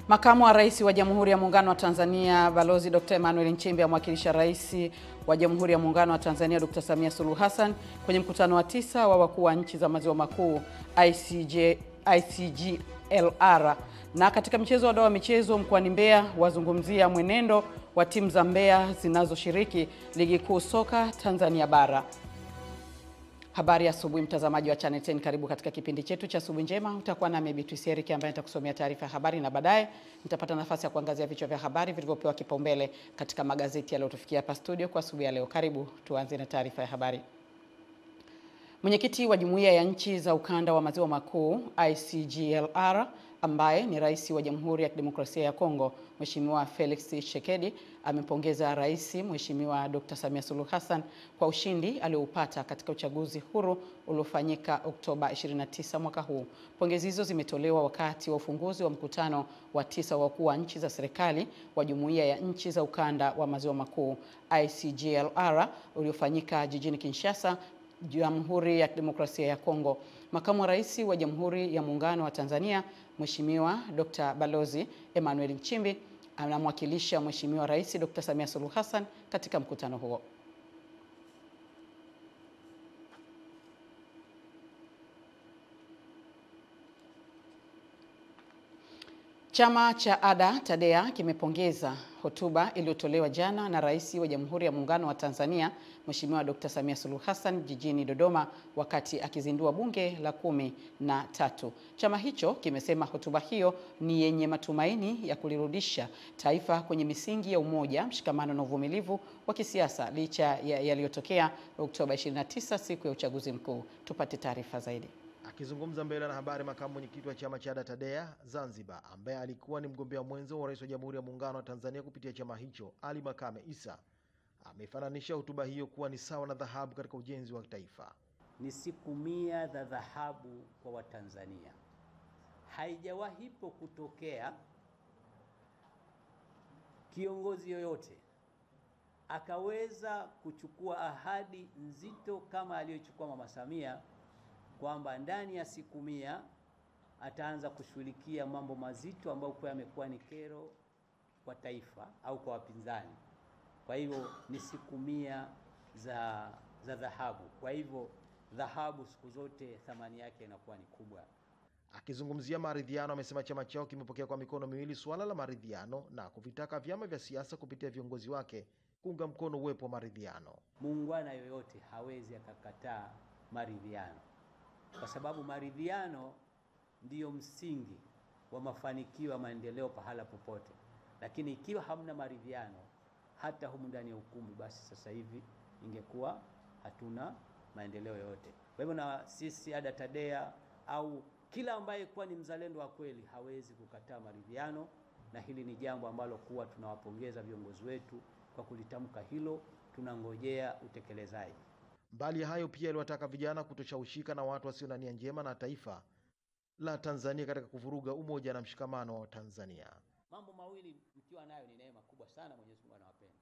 Makamu wa Rais wa Jamhuri ya Muungano wa Tanzania Balozi Dr. Emmanuel Nchimbi amwakilisha Rais wa Jamhuri ya Muungano wa Tanzania Dr. Samia Suluhu Hassan kwenye mkutano wa 9 wa wakuu wa nchi za maziwa makuu ICGLR. Na katika mchezo wa dawa michezo mkoani Mbeya wazungumzia mwenendo wa timu za Mbeya zinazoshiriki Ligi Kuu Soka Tanzania Bara. Habari ya asubuhi mtazamaji wa Channel 10, karibu katika kipindi chetu cha asubuhi njema. Utakuwa na Beatrice Eric ambaye nitakusomea taarifa ya habari na baadaye nitapata nafasi ya kuangazia vichwa vya habari vilivyopewa kipaumbele katika magazeti yaliyotufikia hapa studio kwa asubuhi ya leo. Karibu tuanze na taarifa ya habari. Mwenyekiti wa Jumuiya ya Nchi za Ukanda wa Maziwa Makuu ICGLR ambaye ni Rais wa Jamhuri ya Kidemokrasia ya Kongo Mheshimiwa Felix Tshisekedi amempongeza Rais Mheshimiwa Dr. Samia Suluhu Hassan kwa ushindi alioupata katika uchaguzi huru uliofanyika Oktoba 29 mwaka huu. Pongezi hizo zimetolewa wakati wa ufunguzi wa mkutano wa 9 wa wakuu wa nchi za serikali wa Jumuiya ya Nchi za Ukanda wa Maziwa Makuu ICGLR uliofanyika jijini Kinshasa, Jamhuri ya Kidemokrasia ya Kongo. Makamu wa Rais wa Jamhuri ya Muungano wa Tanzania Mheshimiwa Dr. Balozi Emmanuel Nchimbi anamwakilisha Mheshimiwa Rais Dr. Samia Suluhu Hassan katika mkutano huo. Chama cha ADA TADEA kimepongeza hotuba iliyotolewa jana na Rais wa Jamhuri ya Muungano wa Tanzania Mheshimiwa Dr. Samia Suluhu Hassan jijini Dodoma wakati akizindua bunge la 13. Chama hicho kimesema hotuba hiyo ni yenye matumaini ya kulirudisha taifa kwenye misingi ya umoja, mshikamano na uvumilivu wa kisiasa licha yaliyotokea Oktoba 29 siku ya uchaguzi mkuu. Tupate taarifa zaidi. Akizungumza mbele na habari, makamu mwenyekiti wa chama cha ADA TADEA Zanzibar ambaye alikuwa ni mgombea mwenzo wa Rais wa Jamhuri ya Muungano wa Tanzania kupitia chama hicho, Ali Makame Isa, amefananisha hotuba hiyo kuwa ni sawa na dhahabu katika ujenzi wa taifa. Ni siku 100 za dhahabu kwa Watanzania. Haijawahipo kutokea kiongozi yoyote akaweza kuchukua ahadi nzito kama aliyochukua Mama Samia, kwamba ndani ya siku 100 ataanza kushughulikia mambo mazito ambayo kwa yamekuwa ni kero kwa taifa au kwa wapinzani. Kwa hivyo ni siku 100 za dhahabu. Kwa hivyo dhahabu siku zote thamani yake inakuwa ni kubwa. Akizungumzia maridhiano, amesema chama chao kimepokea kwa mikono miwili suala la maridhiano na kuvitaka vyama vya siasa kupitia viongozi wake kuunga mkono uwepo wa maridhiano. Muungwana yoyote hawezi akakataa maridhiano, kwa sababu maridhiano ndiyo msingi wa mafanikio ya maendeleo pahala popote. Lakini ikiwa hamna maridhiano hata humu ndani ya ukumbi, basi sasa hivi ingekuwa hatuna maendeleo yote. Kwa hivyo na sisi ADA TADEA au kila ambaye kuwa ni mzalendo wa kweli hawezi kukataa maridhiano, na hili ni jambo ambalo kuwa tunawapongeza viongozi wetu kwa kulitamka hilo. Tunangojea utekelezaji. Mbali ya hayo, pia aliwataka vijana kutoshawishika na watu wasio na nia njema na taifa la Tanzania katika kuvuruga umoja na mshikamano wa Tanzania. Mambo mawili mkiwa nayo ni neema kubwa sana Mwenyezi Mungu anawapenda.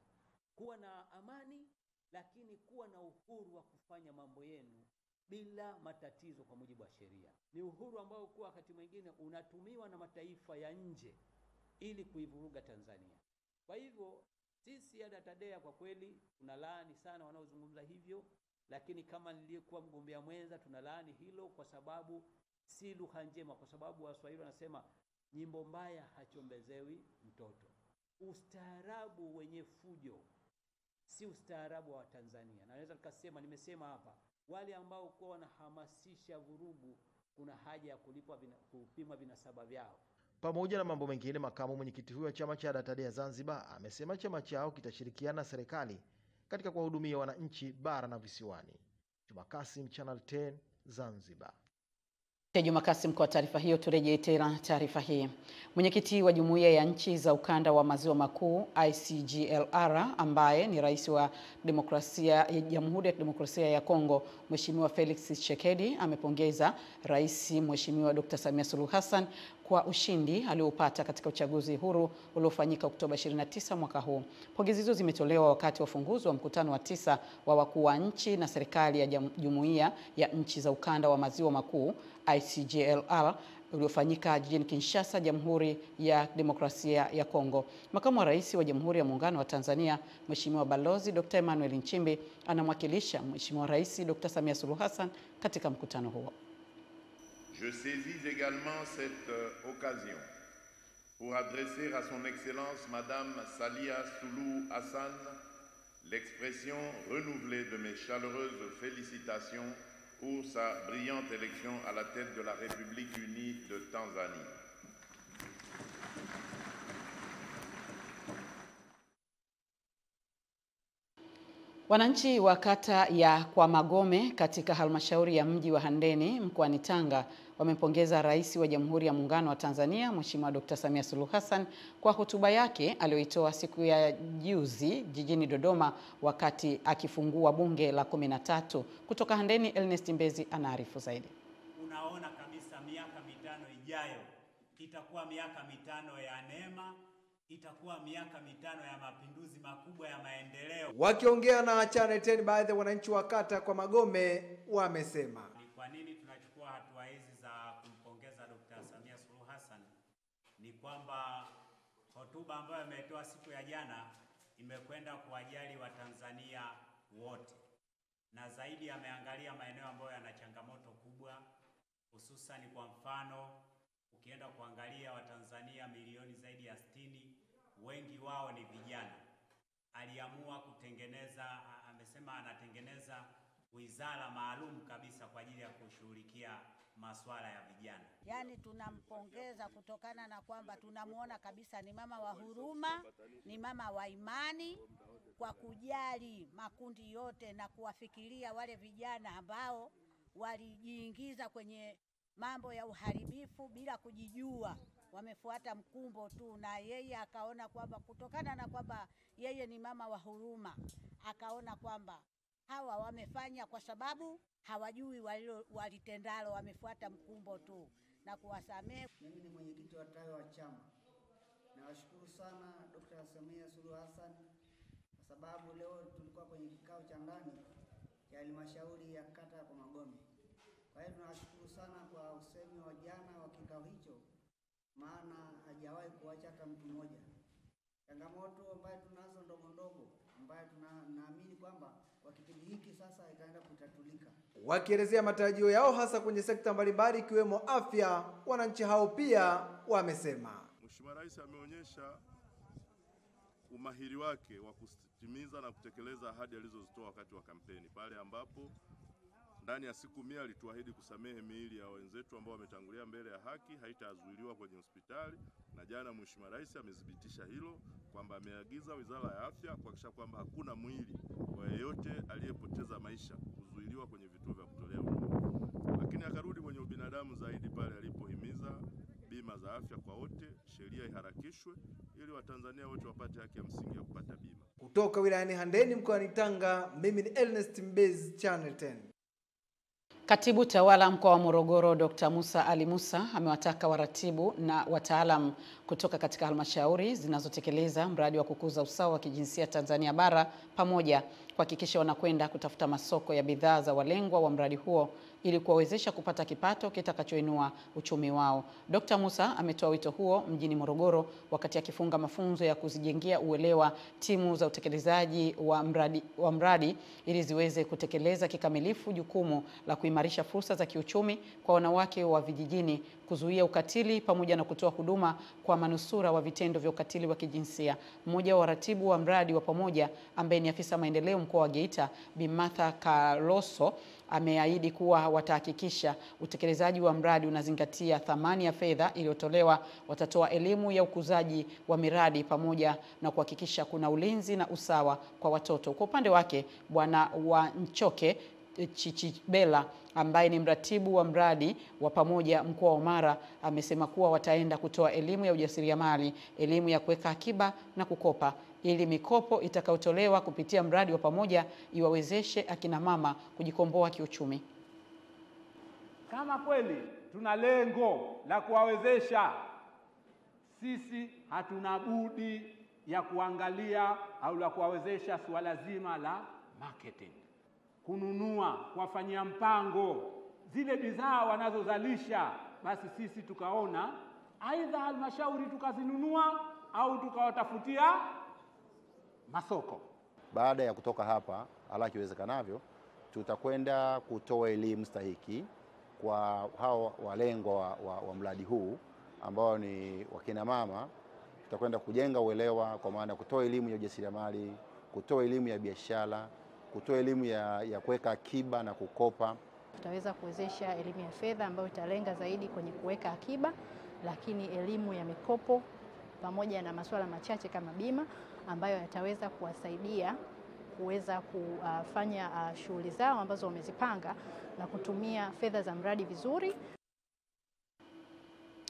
Kuwa na amani, lakini kuwa na uhuru wa kufanya mambo yenu bila matatizo kwa mujibu wa sheria. Ni uhuru ambao kwa wakati mwingine unatumiwa na mataifa ya nje ili kuivuruga Tanzania. Kwa hivyo sisi ADA TADEA kwa kweli tunalaani sana wanaozungumza hivyo, lakini kama niliyekuwa mgombea mwenza tunalaani hilo, kwa sababu si lugha njema, kwa sababu Waswahili wanasema nyimbo mbaya hachombezewi mtoto. Ustaarabu wenye fujo si ustaarabu wa Tanzania. Naweza nikasema, nimesema hapa, wale ambao kwa wanahamasisha vurugu kuna haja ya kupima vinasaba vyao. Pamoja na mambo mengine, makamu mwenyekiti huyo wa chama cha ADA TADEA Zanzibar amesema chama chao kitashirikiana na serikali katika kuwahudumia wananchi bara na visiwani. Juma Kasim, Channel 10, Zanzibar. Juma Kasim kwa taarifa hiyo. Turejee tena taarifa hii. Mwenyekiti wa Jumuiya ya Nchi za Ukanda wa Maziwa Makuu ICGLR ambaye ni Rais wa Jamhuri ya Kidemokrasia ya Kongo Mheshimiwa Felix Tshisekedi amepongeza Rais Mheshimiwa Dr. Samia Suluhu Hassan kwa ushindi alioupata katika uchaguzi huru uliofanyika Oktoba 29 mwaka huu. Pongezi hizo zimetolewa wakati wa ufunguzi wa mkutano wa 9 wa wakuu wa nchi na serikali ya Jumuiya ya Nchi za Ukanda wa Maziwa Makuu ICGLR uliofanyika jijini Kinshasa, Jamhuri ya Demokrasia ya Kongo. Makamu wa Rais wa Jamhuri ya Muungano wa Tanzania, Mheshimiwa Balozi Dr. Emmanuel Nchimbi anamwakilisha Mheshimiwa Rais Dr. Samia Suluhu Hassan katika mkutano huo. Je saisis également cette occasion pour adresser à son Excellence Madame Salia Suluhu Hassan l'expression renouvelée de mes chaleureuses félicitations pour sa brillante élection à la tête de la République unie de Tanzanie. Wananchi wa kata ya Kwa Magome katika halmashauri ya mji wa Handeni mkoani Tanga wamempongeza Rais wa Jamhuri ya Muungano wa Tanzania Mheshimiwa Dr. Samia Suluhu Hassan kwa hotuba yake aliyoitoa siku ya juzi jijini Dodoma wakati akifungua bunge la 13. Kutoka Handeni, Ernest Mbezi anaarifu zaidi. Unaona kabisa miaka mitano ijayo itakuwa miaka mitano ya neema, itakuwa miaka mitano ya mapinduzi makubwa ya maendeleo. Wakiongea na Channel 10, baadhi ya wananchi wa kata Kwa Magome wamesema, ni kwa nini tunachukua hatua hizi za kumpongeza Dr. Samia Suluhu Hassan? Ni kwamba hotuba ambayo ametoa siku ya jana imekwenda kuwajali Watanzania wote, na zaidi ameangalia maeneo ambayo yana changamoto kubwa, hususan kwa mfano ukienda kuangalia Watanzania milioni zaidi ya 60, wengi wao ni vijana. Aliamua kutengeneza, amesema anatengeneza wizara maalum kabisa kwa ajili ya kushughulikia masuala ya vijana. Yaani tunampongeza kutokana na kwamba tunamuona kabisa ni mama wa huruma, ni mama wa imani, kwa kujali makundi yote na kuwafikiria wale vijana ambao walijiingiza kwenye mambo ya uharibifu bila kujijua, wamefuata mkumbo tu, na yeye akaona kwamba kutokana na kwamba yeye ni mama wa huruma, akaona kwamba hawa wamefanya kwa sababu hawajui walitendalo, wamefuata mkumbo tu na kuwasamehe. Mimi ni mwenyekiti wa tawi wa chama. Nawashukuru sana Dr. Samia Suluhu Hassan kwa sababu leo tulikuwa kwenye kikao cha ndani cha halmashauri ya kata ya Kwa Magome. Kwa hiyo tunashukuru sana kwa usemi wa jana wa kikao hicho, maana hajawahi kuacha hata mtu mmoja. Changamoto ambayo tunazo ndogo ndogo ambayo tunaamini kwamba kwa kipindi hiki sasa itaenda kutatulika. Wakielezea matarajio yao hasa kwenye sekta mbalimbali ikiwemo afya, wananchi hao pia wamesema, Mheshimiwa Rais ameonyesha umahiri wake wa kutimiza na kutekeleza ahadi alizozitoa wakati wa kampeni, pale ambapo ndani ya siku 100 alituahidi kusamehe miili ya wenzetu ambao wametangulia mbele ya haki, haitazuiliwa kwenye hospitali. Na jana Mheshimiwa Rais amethibitisha hilo kwamba ameagiza Wizara ya Afya kuhakikisha kwamba hakuna mwili wa yeyote aliyepoteza maisha kuzuiliwa kwenye vituo vya kutolea huduma. Lakini akarudi kwenye ubinadamu zaidi pale alipohimiza bima za afya kwa wote, sheria iharakishwe ili Watanzania wote wapate haki ya msingi ya kupata bima. Kutoka wilayani Handeni mkoani Tanga, mimi ni Ernest Mbezi, Channel 10. Katibu Tawala Mkoa wa Morogoro Dr. Musa Ali Musa amewataka waratibu na wataalam kutoka katika halmashauri zinazotekeleza mradi wa kukuza usawa wa kijinsia Tanzania bara pamoja kuhakikisha wanakwenda kutafuta masoko ya bidhaa za walengwa wa mradi huo ili kuwawezesha kupata kipato kitakachoinua uchumi wao. Dr. Musa ametoa wito huo mjini Morogoro wakati akifunga mafunzo ya kuzijengea uelewa timu za utekelezaji wa mradi ili ziweze kutekeleza kikamilifu jukumu la kuimarisha fursa za kiuchumi kwa wanawake wa vijijini, kuzuia ukatili pamoja na kutoa huduma kwa manusura wa vitendo vya ukatili wa kijinsia. Mmoja wa waratibu wa mradi wa pamoja ambaye ni afisa maendeleo mkoa wa Geita, Bi Martha Kaloso, ameahidi kuwa watahakikisha utekelezaji wa mradi unazingatia thamani ya fedha iliyotolewa. Watatoa elimu ya ukuzaji wa miradi pamoja na kuhakikisha kuna ulinzi na usawa kwa watoto. Kwa upande wake, Bwana Wanchoke Chichibela ambaye ni mratibu wa mradi wa pamoja mkoa wa Mara amesema kuwa wataenda kutoa elimu ya ujasiriamali, elimu ya kuweka akiba na kukopa ili mikopo itakayotolewa kupitia mradi wa pamoja iwawezeshe akina mama kujikomboa kiuchumi. Kama kweli tuna lengo la kuwawezesha, sisi hatuna budi ya kuangalia au la kuwawezesha suala zima la marketing, kununua, kuwafanyia mpango zile bidhaa wanazozalisha basi sisi tukaona aidha halmashauri tukazinunua au tukawatafutia masoko. Baada ya kutoka hapa, haraka iwezekanavyo, tutakwenda kutoa elimu stahiki kwa hao walengwa wa mradi huu ambao ni wakina mama. Tutakwenda kujenga uelewa kwa maana kutoa elimu ya ujasiriamali, kutoa elimu ya biashara, kutoa elimu ya kuweka akiba na kukopa. Tutaweza kuwezesha elimu ya fedha ambayo italenga zaidi kwenye kuweka akiba, lakini elimu ya mikopo pamoja na masuala machache kama bima ambayo yataweza kuwasaidia kuweza kufanya shughuli zao ambazo wamezipanga na kutumia fedha za mradi vizuri.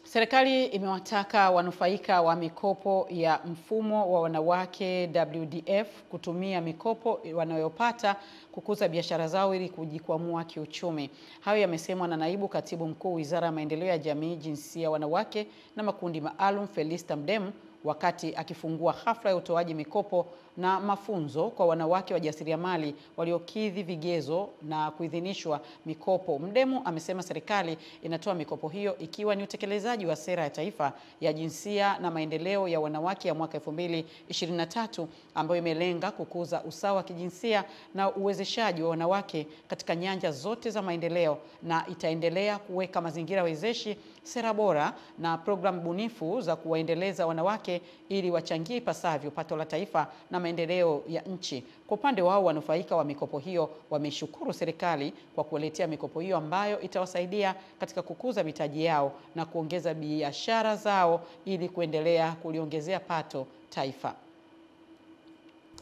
Serikali imewataka wanufaika wa mikopo ya mfumo wa wanawake WDF kutumia mikopo wanayopata kukuza biashara zao ili kujikwamua kiuchumi. Hayo yamesemwa na Naibu Katibu Mkuu Wizara ya Maendeleo ya Jamii, Jinsia, Wanawake na Makundi Maalum, Felista Mdemu, wakati akifungua hafla ya utoaji mikopo na mafunzo kwa wanawake wajasiriamali waliokidhi vigezo na kuidhinishwa mikopo. Mdemu amesema serikali inatoa mikopo hiyo ikiwa ni utekelezaji wa sera ya taifa ya jinsia na maendeleo ya wanawake ya mwaka 2023 ambayo imelenga kukuza usawa wa kijinsia na uwezeshaji wa wanawake katika nyanja zote za maendeleo, na itaendelea kuweka mazingira wezeshi, sera bora na programu bunifu za kuwaendeleza wanawake ili wachangie ipasavyo pato la taifa na maendeleo ya nchi. Kwa upande wao, wanufaika wa mikopo hiyo wameshukuru serikali kwa kuwaletea mikopo hiyo ambayo itawasaidia katika kukuza mitaji yao na kuongeza biashara zao ili kuendelea kuliongezea pato taifa.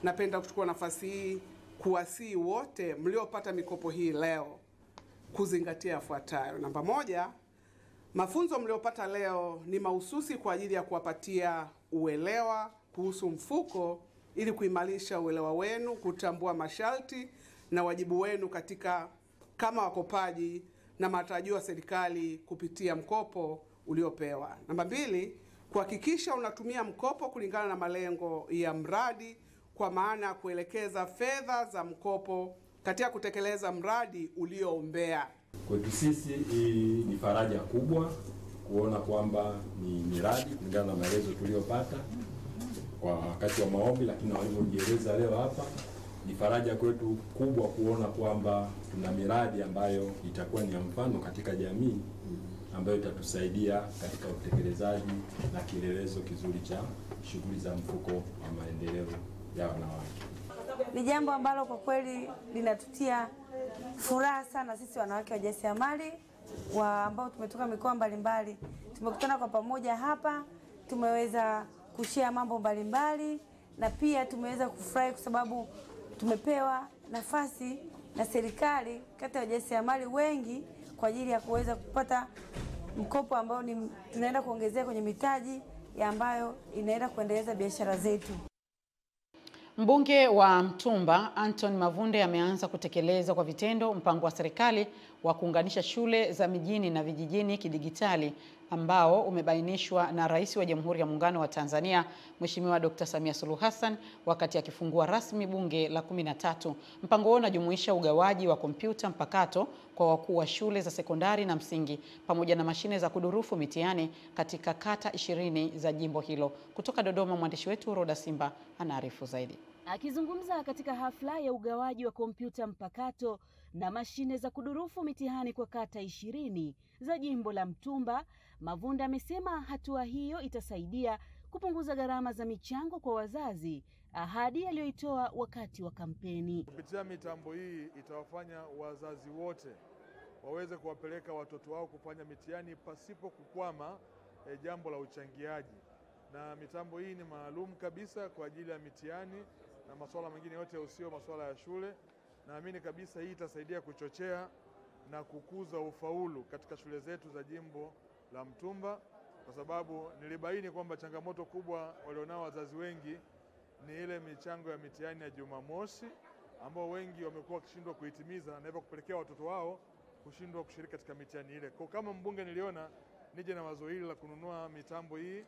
Napenda kuchukua nafasi hii kuwasihi wote mliopata mikopo hii leo kuzingatia yafuatayo. Namba moja, mafunzo mliopata leo ni mahususi kwa ajili ya kuwapatia uelewa kuhusu mfuko ili kuimarisha uelewa wenu, kutambua masharti na wajibu wenu katika kama wakopaji na matarajio ya serikali kupitia mkopo uliopewa. Namba mbili, kuhakikisha unatumia mkopo kulingana na malengo ya mradi, kwa maana ya kuelekeza fedha za mkopo katika kutekeleza mradi ulioombea. Kwetu sisi hii ni faraja kubwa kuona kwamba ni miradi kulingana na maelezo tuliyopata kwa wakati wa maombi, lakini walivyojieleza leo hapa, ni faraja kwetu kubwa kuona kwamba tuna miradi ambayo itakuwa ni ya mfano katika jamii ambayo itatusaidia katika utekelezaji na kielelezo kizuri cha shughuli za mfuko wa maendeleo ya wanawake. Ni jambo ambalo kwa kweli linatutia furaha sana sisi wanawake wajasiriamali ambao tumetoka mikoa mbalimbali. Tumekutana kwa pamoja hapa, tumeweza kushare mambo mbalimbali na pia tumeweza kufurahi kwa sababu tumepewa nafasi na serikali kati ya wajasiriamali wengi kwa ajili ya kuweza kupata mkopo ambao tunaenda kuongezea kwenye mitaji ambayo inaenda kuendeleza biashara zetu. Mbunge wa Mtumba Anton Mavunde ameanza kutekeleza kwa vitendo mpango wa serikali wa kuunganisha shule za mijini na vijijini kidigitali ambao umebainishwa na Rais wa Jamhuri ya Muungano wa Tanzania Mheshimiwa Dr. Samia Suluhu Hassan wakati akifungua rasmi bunge la 13. Mpango huo unajumuisha ugawaji wa kompyuta mpakato kwa wakuu wa shule za sekondari na msingi pamoja na mashine za kudurufu mitihani katika kata 20 za jimbo hilo. Kutoka Dodoma, mwandishi wetu Roda Simba anaarifu zaidi. Akizungumza katika hafla ya ugawaji wa kompyuta mpakato na mashine za kudurufu mitihani kwa kata 20 za jimbo la Mtumba, Mavunde amesema hatua hiyo itasaidia kupunguza gharama za michango kwa wazazi, ahadi aliyoitoa wakati wa kampeni. Kupitia mitambo hii itawafanya wazazi wote waweze kuwapeleka watoto wao kufanya mitihani pasipo kukwama jambo la uchangiaji. Na mitambo hii ni maalum kabisa kwa ajili ya mitihani na masuala mengine yote usio masuala ya shule. Naamini kabisa hii itasaidia kuchochea na kukuza ufaulu katika shule zetu za jimbo la Mtumba, kwa sababu nilibaini kwamba changamoto kubwa walionao wazazi wengi ni ile michango ya mitihani ya Jumamosi ambao wengi wamekuwa wakishindwa kuitimiza na hivyo kupelekea watoto wao kushindwa kushiriki katika mitihani ile. Kwa kama mbunge niliona nije na wazo hili la kununua mitambo hii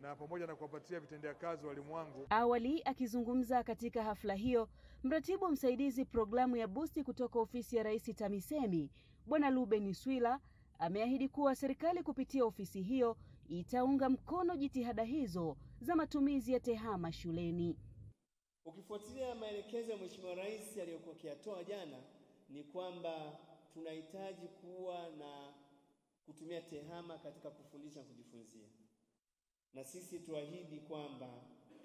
na pamoja na kuwapatia vitendea kazi walimu wangu. Awali akizungumza katika hafla hiyo, mratibu msaidizi programu ya Boost kutoka ofisi ya Rais TAMISEMI, Bwana Ruben Swila, Ameahidi kuwa serikali kupitia ofisi hiyo itaunga mkono jitihada hizo za matumizi ya TEHAMA shuleni. Ukifuatilia maelekezo ya Mheshimiwa Rais aliyokuwa akiyatoa jana, ni kwamba tunahitaji kuwa na kutumia TEHAMA katika kufundisha na kujifunzia. Na sisi tuahidi kwamba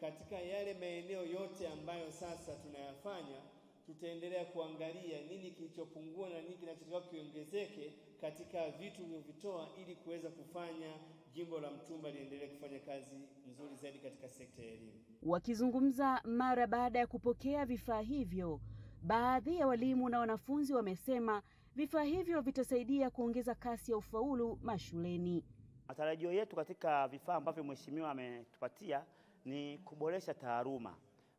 katika yale maeneo yote ambayo sasa tunayafanya, tutaendelea kuangalia nini kilichopungua na nini kinachotakiwa kiongezeke katika vitu vilivyovitoa, ili kuweza kufanya jimbo la Mtumba liendelee kufanya kazi nzuri zaidi katika sekta ya elimu. Wakizungumza mara baada ya kupokea vifaa hivyo, baadhi ya walimu na wanafunzi wamesema vifaa hivyo vitasaidia kuongeza kasi ya ufaulu mashuleni. Matarajio yetu katika vifaa ambavyo mheshimiwa ametupatia ni kuboresha taaluma.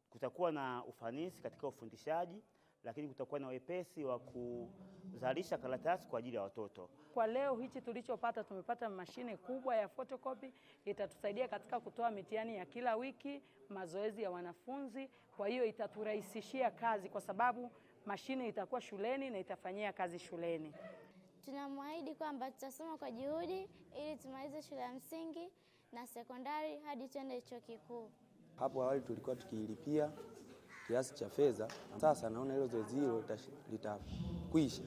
Kutakuwa na ufanisi katika ufundishaji, lakini kutakuwa na wepesi wa kuzalisha karatasi kwa ajili ya watoto. Kwa leo hichi tulichopata, tumepata mashine kubwa ya photocopy, itatusaidia katika kutoa mitihani ya kila wiki, mazoezi ya wanafunzi. Kwa hiyo itaturahisishia kazi kwa sababu mashine itakuwa shuleni na itafanyia kazi shuleni. Tunamwahidi kwamba tutasoma kwa juhudi ili tumalize shule ya msingi na sekondari hadi twende chuo kikuu. Hapo awali tulikuwa tukilipia kiasi cha fedha, sasa naona hilo zoezi hilo litakwisha,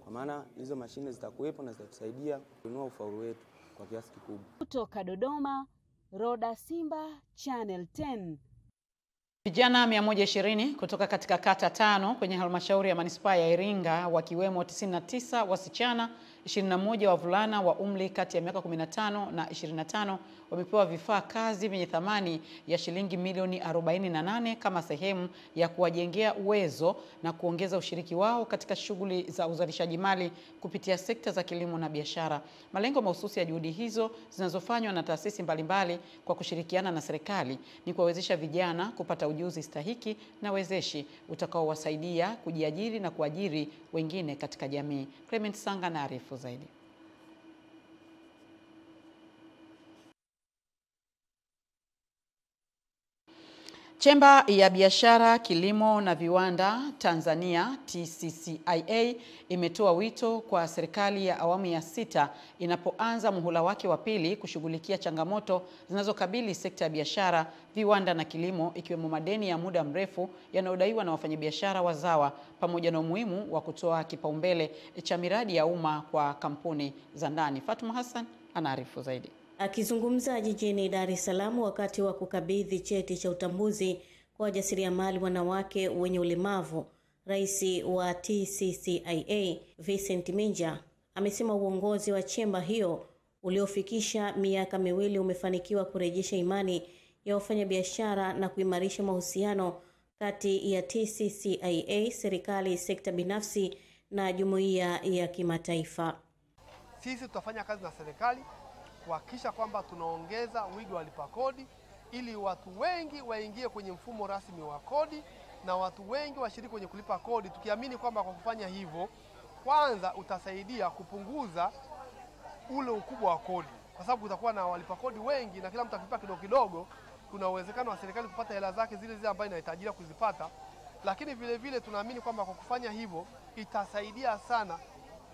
kwa maana hizo mashine zitakuwepo na zitatusaidia kuinua ufaulu wetu kwa kiasi kikubwa. Kutoka Dodoma, Roda Simba, Channel 10. Vijana 120 kutoka katika kata 5 kwenye halmashauri ya manispaa ya Iringa, wakiwemo 99 wasichana, 21 wavulana wa umri kati ya miaka 15 na 25 wamepewa vifaa kazi vyenye thamani ya shilingi milioni 48 kama sehemu ya kuwajengea uwezo na kuongeza ushiriki wao katika shughuli za uzalishaji mali kupitia sekta za kilimo na biashara. Malengo mahususi ya juhudi hizo zinazofanywa na taasisi mbalimbali kwa kushirikiana na serikali ni kuwawezesha vijana kupata ujuzi stahiki na wezeshi utakaowasaidia kujiajiri na kuajiri wengine katika jamii. Clement Sanga na arifu zaidi. Chemba ya Biashara, Kilimo na Viwanda Tanzania TCCIA imetoa wito kwa serikali ya awamu ya 6 inapoanza muhula wake wa pili kushughulikia changamoto zinazokabili sekta ya biashara, viwanda na kilimo, ikiwemo madeni ya muda mrefu yanayodaiwa na wafanyabiashara wazawa pamoja na umuhimu wa kutoa kipaumbele cha miradi ya umma kwa kampuni za ndani. Fatuma Hassan anaarifu zaidi. Akizungumza jijini Dar es Salaam wakati wa kukabidhi cheti cha utambuzi kwa wajasiriamali wanawake wenye ulemavu, Rais wa TCCIA Vincent Minja amesema uongozi wa chemba hiyo uliofikisha miaka miwili umefanikiwa kurejesha imani ya wafanyabiashara na kuimarisha mahusiano kati ya TCCIA, serikali, sekta binafsi na jumuiya ya kimataifa. Sisi tutafanya kazi na serikali kuhakikisha kwamba tunaongeza wigo wa lipa kodi ili watu wengi waingie kwenye mfumo rasmi wa kodi na watu wengi washiriki kwenye kulipa kodi, tukiamini kwamba kwa kufanya hivyo, kwanza utasaidia kupunguza ule ukubwa wa kodi, kwa sababu utakuwa na walipa kodi wengi na kila mtu akipa kidogo kidogo, kuna uwezekano wa serikali kupata hela zake zile ambazo inahitajia kuzipata. Lakini vile vile tunaamini kwamba kwa kufanya hivyo itasaidia sana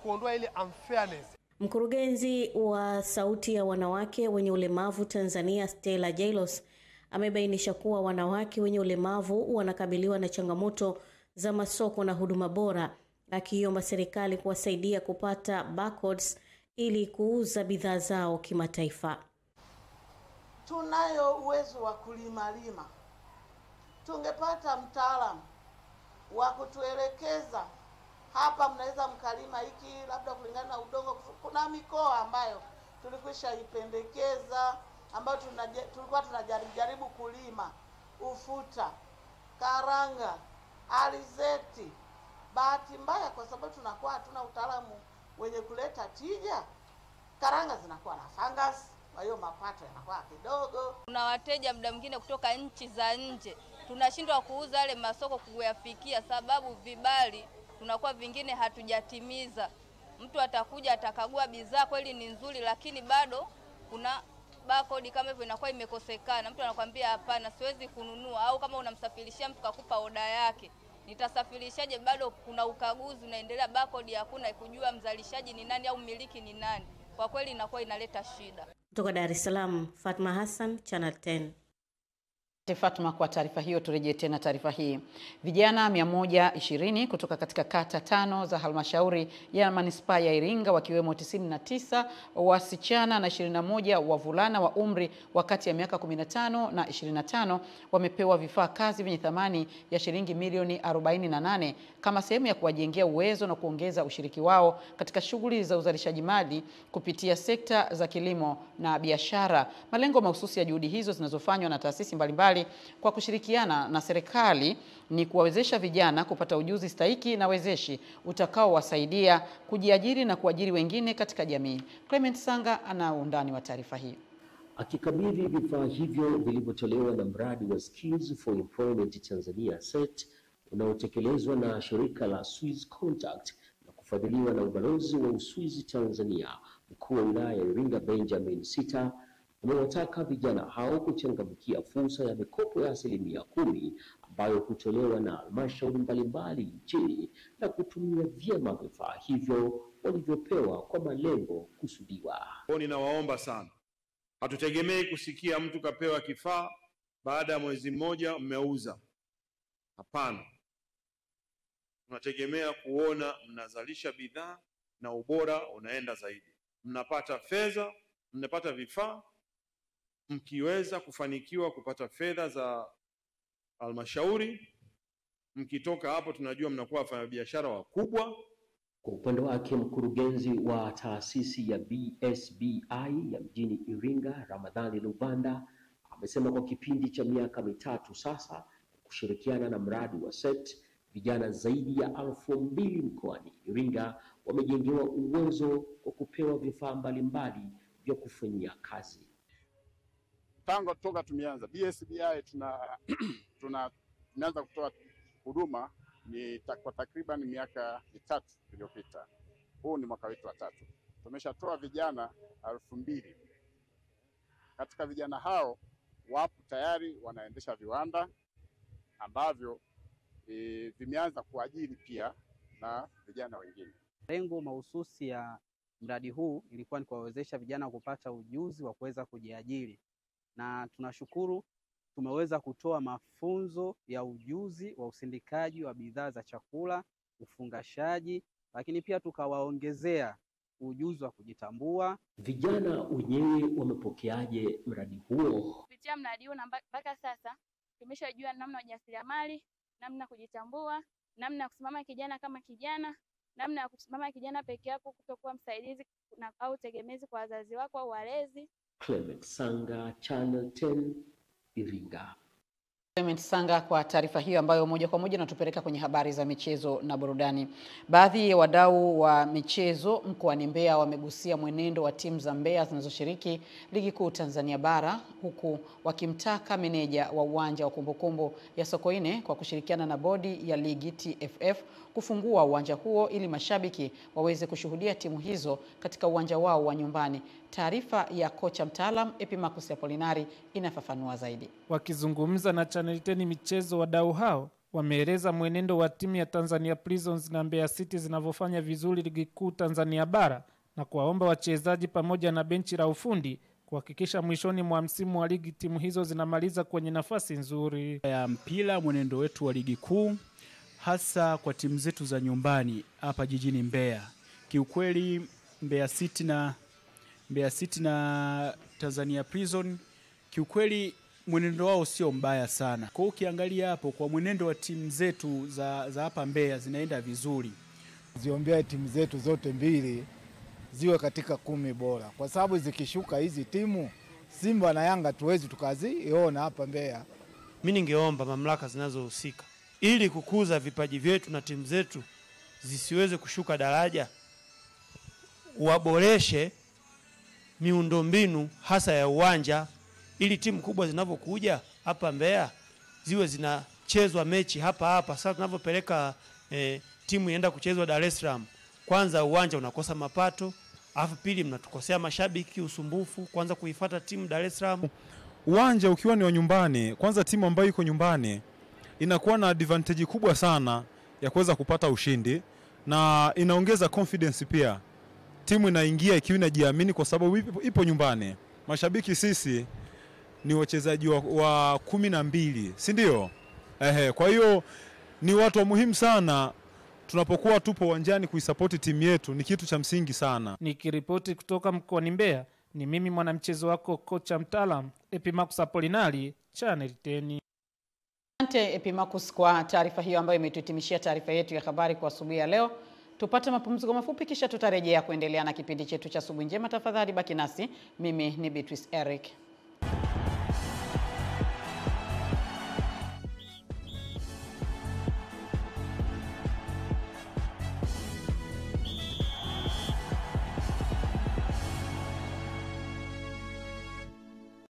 kuondoa ile unfairness. Mkurugenzi wa Sauti ya Wanawake wenye Ulemavu Tanzania, Stella Jailos, amebainisha kuwa wanawake wenye ulemavu wanakabiliwa na changamoto za masoko na huduma bora, akiomba serikali kuwasaidia kupata barcodes ili kuuza bidhaa zao kimataifa. Tunayo uwezo wa kulima, tungepata mtaalamu wa kutuelekeza hapa mnaweza mkalima hiki labda kulingana na udongo. Kuna mikoa ambayo tulikwisha ipendekeza ambayo tulikuwa tunajaribu kulima: ufuta, karanga, alizeti. Bahati mbaya kwa sababu tunakuwa hatuna utaalamu wenye kuleta tija, karanga zinakuwa na fungus, kwa hiyo mapato yanakuwa kidogo. Kuna wateja muda mwingine kutoka nchi za nje, tunashindwa kuuza yale masoko kuyafikia sababu vibali tunakuwa vingine hatujatimiza. Mtu atakuja atakagua bidhaa kweli ni nzuri, lakini bado kuna barcode kama hivyo inakuwa imekosekana. Mtu anakuambia hapana, siwezi kununua, au kama unamsafirishia mtu kakupa oda yake nitasafirishaje? Bado kuna ukaguzi unaendelea, barcode hakuna, kujua mzalishaji ni nani au mmiliki ni nani. Kwa kweli inakuwa inaleta shida. Kutoka Dar es Salaam, Fatma Hassan, Channel 10. Fatma, kwa taarifa hiyo. Turejee tena taarifa hii. Vijana 120 kutoka katika kata 5 za halmashauri ya manispaa ya Iringa, wakiwemo 99 wasichana na 21 wavulana wa umri wa kati ya miaka 15 na 25 wamepewa vifaa kazi vyenye thamani ya shilingi milioni 48 kama sehemu ya kuwajengea uwezo na kuongeza ushiriki wao katika shughuli za uzalishaji mali kupitia sekta za kilimo na biashara. Malengo mahususi ya juhudi hizo zinazofanywa na taasisi mbalimbali kwa kushirikiana na serikali ni kuwawezesha vijana kupata ujuzi stahiki na wezeshi utakaowasaidia kujiajiri na kuajiri wengine katika jamii. Clement Sanga ana undani wa taarifa hii. Akikabidhi vifaa hivyo vilivyotolewa na mradi wa Skills for Employment Tanzania SET unaotekelezwa na shirika la Swiss Contact na kufadhiliwa na ubalozi wa Uswizi Tanzania, mkuu wa wilaya ya Iringa Benjamin Sita amewataka vijana hao kuchangamkia fursa ya mikopo ya 10% ambayo hutolewa na halmashauri mbalimbali nchini na kutumia vyema vifaa hivyo walivyopewa kwa malengo kusudiwa. Ninawaomba sana, hatutegemei kusikia mtu kapewa kifaa baada ya mwezi mmoja mmeuza. Hapana, tunategemea kuona mnazalisha bidhaa na ubora unaenda zaidi. Mnapata fedha, mnapata vifaa. Mkiweza kufanikiwa kupata fedha za halmashauri, mkitoka hapo tunajua mnakuwa wafanyabiashara wakubwa. Kwa upande wake, mkurugenzi wa taasisi ya BSBI ya mjini Iringa, Ramadhani Lubanda, amesema kwa kipindi cha miaka mitatu sasa, kushirikiana na mradi wa SET, vijana zaidi ya 2,000 mkoani Iringa wamejengewa uwezo kwa kupewa vifaa mbalimbali vya kufanyia kazi. Tangu toka tumeanza BSBI tumeanza kutoa huduma kwa takriban miaka 3 iliyopita. Huu ni mwaka wetu wa 3. Tumeshatoa vijana 2,000. Katika vijana hao wapo tayari wanaendesha viwanda ambavyo vimeanza kuajiri pia na vijana wengine. Lengo mahususi ya mradi huu ilikuwa ni kuwawezesha vijana kupata ujuzi wa kuweza kujiajiri. Na tunashukuru tumeweza kutoa mafunzo ya ujuzi wa usindikaji wa bidhaa za chakula, ufungashaji, lakini pia tukawaongezea ujuzi wa kujitambua. Vijana wenyewe wamepokeaje mradi huo? Kupitia mradi huu mpaka sasa tumeshajua namna ya ujasiriamali, namna kujitambua, namna ya kusimama kijana kama kijana, namna ya kusimama kijana peke yako, kutokuwa msaidizi au tegemezi kwa wazazi wako au walezi. Clement Sanga, Channel 10, Iringa. Clement Sanga kwa taarifa hiyo ambayo moja kwa moja natupeleka kwenye habari za michezo na burudani. Baadhi ya wadau wa michezo mkoani Mbeya wamegusia mwenendo wa timu za Mbeya zinazoshiriki Ligi Kuu Tanzania Bara, huku wakimtaka meneja wa uwanja wa Kumbukumbu ya Sokoine kwa kushirikiana na bodi ya ligi TFF kufungua uwanja huo ili mashabiki waweze kushuhudia timu hizo katika uwanja wao wa nyumbani. Taarifa ya kocha mtaalam Epimakus Apolinari inafafanua zaidi. Wakizungumza na Channel 10 michezo, wadau hao wameeleza mwenendo wa timu ya Tanzania Prisons na Mbeya City zinavyofanya vizuri Ligi Kuu Tanzania Bara na kuwaomba wachezaji pamoja na benchi la ufundi kuhakikisha mwishoni mwa msimu wa ligi timu hizo zinamaliza kwenye nafasi nzuri. Ya mpira, mwenendo wetu wa ligi kuu hasa kwa timu zetu za nyumbani hapa jijini Mbeya. Kiukweli Mbeya City na Tanzania Prison kiukweli mwenendo wao sio mbaya sana. Kwa ukiangalia hapo kwa mwenendo wa timu zetu za hapa Mbeya zinaenda vizuri. Ziombea timu zetu zote mbili ziwe katika 10 bora. Kwa sababu zikishuka hizi timu Simba na Yanga tuwezi tukaziona hapa Mbeya. Mimi ningeomba mamlaka zinazohusika ili kukuza vipaji vyetu na timu zetu zisiweze kushuka daraja, waboreshe miundombinu hasa ya uwanja ili timu kubwa zinapokuja hapa Mbeya ziwe zinachezwa mechi hapa. Sasa tunapopeleka timu ienda kuchezwa Dar es Salaam, kwanza uwanja unakosa mapato, alafu pili mnatukosea mashabiki, usumbufu kwanza kuifuata timu Dar es Salaam. Uwanja ukiwa ni wa nyumbani, kwanza timu ambayo iko nyumbani inakuwa na advantage kubwa sana ya kuweza kupata ushindi, na inaongeza confidence pia. Timu inaingia ikiwa inajiamini kwa sababu ipo nyumbani. Mashabiki sisi ni wachezaji wa 12, si ndio? Kwa hiyo ni watu wa muhimu sana tunapokuwa tupo uwanjani kuisupport timu yetu, ni kitu cha msingi sana. Nikiripoti kutoka mkoani Mbeya, ni mimi mwanamchezo wako kocha mtaalam Epimakus Apolinari, Channel 10. Asante Epimakus kwa taarifa hiyo ambayo imetuhitimishia taarifa yetu ya habari kwa asubuhi ya leo. Tupate mapumziko mafupi kisha tutarejea kuendelea na kipindi chetu cha Asubuhi Njema. Tafadhali baki nasi. Mimi ni Beatrice Eric.